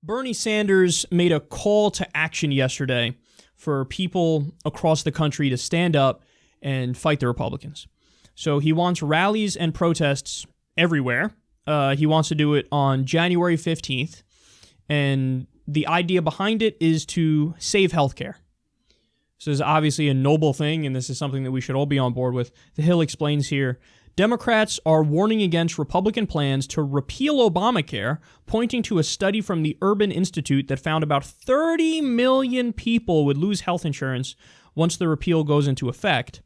Bernie Sanders made a call to action yesterday for people across the country to stand up and fight the Republicans. So he wants rallies and protests everywhere. He wants to do it on January 15th. And the idea behind it is to save healthcare. So this is obviously a noble thing, and this is something that we should all be on board with. The Hill explains here, Democrats are warning against Republican plans to repeal Obamacare, pointing to a study from the Urban Institute that found about 30 million people would lose health insurance once the repeal goes into effect.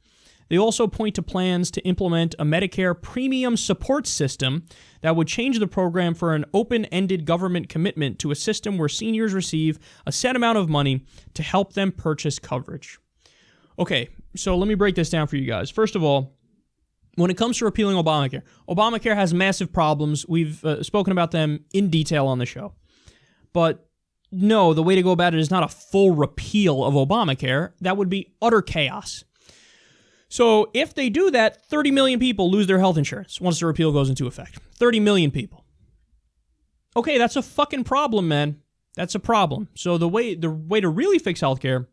They also point to plans to implement a Medicare premium support system that would change the program for an open-ended government commitment to a system where seniors receive a set amount of money to help them purchase coverage. Okay, so let me break this down for you guys. First of all, when it comes to repealing Obamacare, Obamacare has massive problems. We've spoken about them in detail on the show. But no, the way to go about it is not a full repeal of Obamacare. That would be utter chaos. So if they do that, 30 million people lose their health insurance once the repeal goes into effect. 30 million people. Okay, that's a fucking problem, man. That's a problem. So the way to really fix healthcare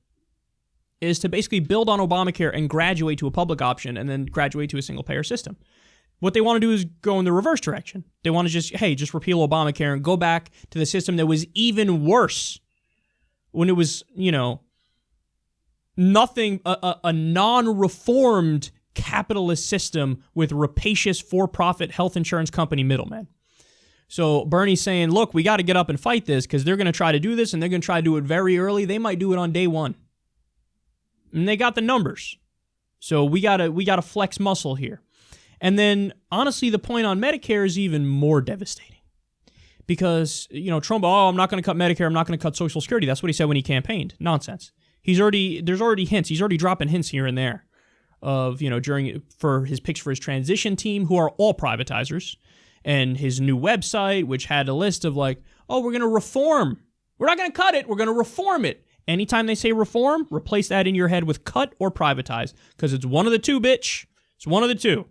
is to basically build on Obamacare and graduate to a public option and then graduate to a single-payer system. What they want to do is go in the reverse direction. They want to just repeal Obamacare and go back to the system that was even worse when it was, nothing, a non-reformed capitalist system with rapacious for-profit health insurance company middlemen. So Bernie's saying, look, we got to get up and fight this because they're going to try to do this and they're going to try to do it very early. They might do it on day one. And they got the numbers. So we gotta flex muscle here. And then, honestly, the point on Medicare is even more devastating. Because, Trump, I'm not going to cut Medicare, I'm not going to cut Social Security. That's what he said when he campaigned. Nonsense. There's already hints. He's already dropping hints here and there of, for his picks for his transition team, who are all privatizers, and his new website, which had a list of we're going to reform. We're not going to cut it. We're going to reform it. Anytime they say reform, replace that in your head with cut or privatize, because it's one of the two, bitch. It's one of the two.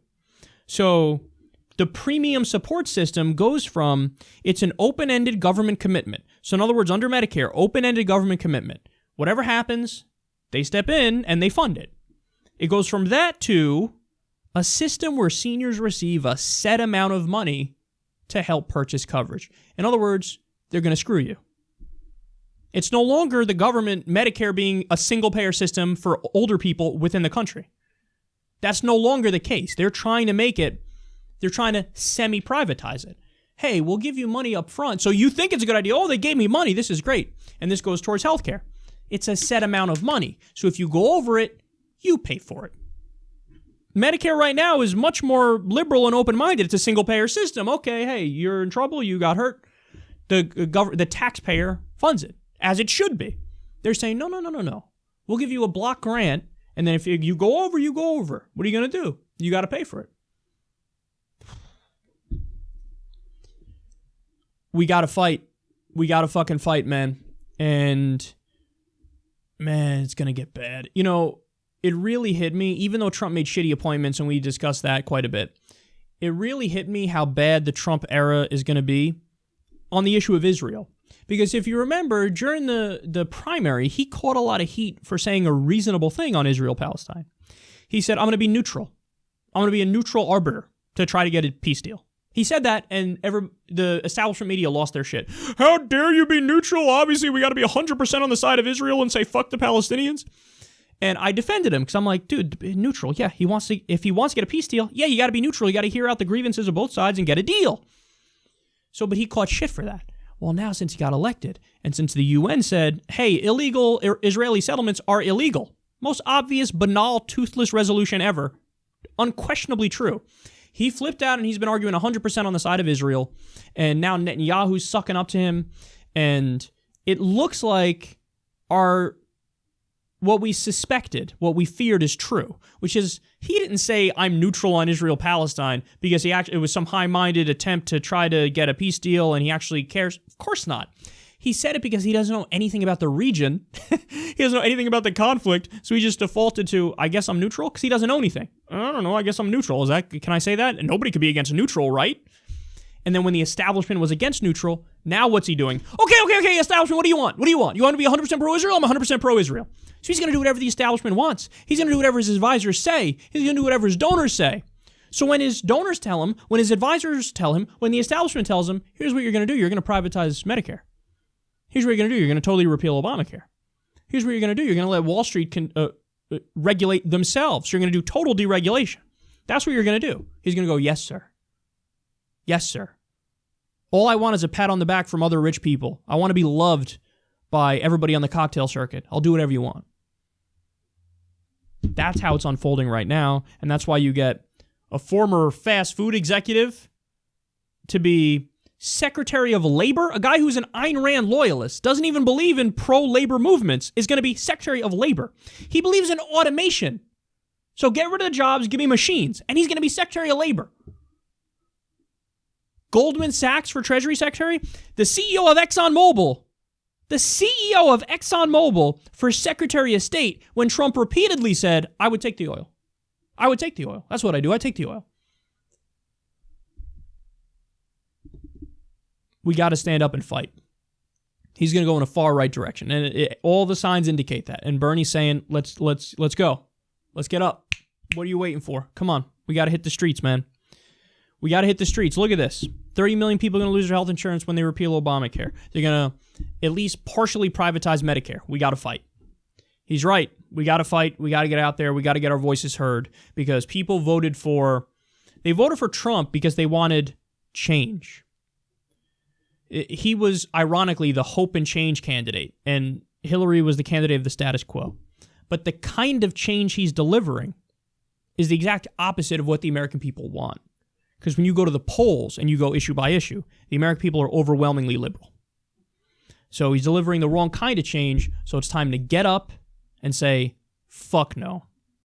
So the premium support system goes from, it's an open-ended government commitment. So in other words, under Medicare, open-ended government commitment. Whatever happens, they step in and they fund it. It goes from that to a system where seniors receive a set amount of money to help purchase coverage. In other words, they're going to screw you. It's no longer the government, Medicare being a single-payer system for older people within the country. That's no longer the case. They're trying to semi-privatize it. Hey, we'll give you money up front. So you think it's a good idea. Oh, they gave me money. This is great. And this goes towards healthcare. It's a set amount of money. So if you go over it, you pay for it. Medicare right now is much more liberal and open-minded. It's a single-payer system. Okay, hey, you're in trouble. You got hurt. The taxpayer funds it. As it should be. They're saying, no. We'll give you a block grant, and then if you go over, you go over. What are you going to do? You got to pay for it. We got to fight. We got to fucking fight, man. And, man, it's going to get bad. It really hit me, even though Trump made shitty appointments, and we discussed that quite a bit, it really hit me how bad the Trump era is going to be on the issue of Israel. Because if you remember, during the primary, he caught a lot of heat for saying a reasonable thing on Israel-Palestine. He said, I'm going to be neutral. I'm going to be a neutral arbiter to try to get a peace deal. He said that, and the establishment media lost their shit. How dare you be neutral? Obviously, we got to be 100% on the side of Israel and say, fuck the Palestinians. And I defended him, because I'm like, dude, neutral. Yeah, if he wants to get a peace deal, yeah, you got to be neutral. You got to hear out the grievances of both sides and get a deal. But he caught shit for that. Well, now since he got elected, and since the UN said, hey, illegal Israeli settlements are illegal, most obvious, banal, toothless resolution ever, unquestionably true, he flipped out and he's been arguing 100% on the side of Israel, and now Netanyahu's sucking up to him, and it looks like what we suspected, what we feared is true, which is he didn't say I'm neutral on Israel-Palestine because it was some high-minded attempt to try to get a peace deal and he actually cares. Of course not. He said it because he doesn't know anything about the region. He doesn't know anything about the conflict, so he just defaulted to, I guess I'm neutral, because he doesn't know anything. I don't know, I guess I'm neutral. Can I say that? Nobody could be against neutral, right? And then when the establishment was against neutral, now what's he doing? Okay, establishment, what do you want? What do you want? You want to be 100% pro-Israel? I'm 100% pro-Israel. So he's going to do whatever the establishment wants. He's going to do whatever his advisors say. He's going to do whatever his donors say. So when his donors tell him, when his advisors tell him, when the establishment tells him, here's what you're going to do. You're going to privatize Medicare. Here's what you're going to do. You're going to totally repeal Obamacare. Here's what you're going to do. You're going to let Wall Street regulate themselves. You're going to do total deregulation. That's what you're going to do. He's going to go, yes, sir. Yes, sir. All I want is a pat on the back from other rich people. I want to be loved by everybody on the cocktail circuit. I'll do whatever you want. That's how it's unfolding right now, and that's why you get a former fast food executive to be Secretary of Labor, a guy who's an Ayn Rand loyalist, doesn't even believe in pro-labor movements, is going to be Secretary of Labor. He believes in automation. So get rid of the jobs, give me machines, and he's going to be Secretary of Labor. Goldman Sachs for Treasury Secretary, the CEO of ExxonMobil. The CEO of ExxonMobil for Secretary of State when Trump repeatedly said, I would take the oil. I would take the oil. That's what I do. I take the oil. We got to stand up and fight. He's going to go in a far right direction, and all the signs indicate that. And Bernie's saying, let's go. Let's get up. What are you waiting for? Come on. We got to hit the streets, man. We got to hit the streets. Look at this. 30 million people are going to lose their health insurance when they repeal Obamacare. They're going to at least partially privatize Medicare. We got to fight. He's right. We got to fight. We got to get out there. We got to get our voices heard because people voted for Trump because they wanted change. He was, ironically, the hope and change candidate, and Hillary was the candidate of the status quo. But the kind of change he's delivering is the exact opposite of what the American people want. Because when you go to the polls and you go issue by issue, the American people are overwhelmingly liberal. So he's delivering the wrong kind of change, so it's time to get up and say, fuck no.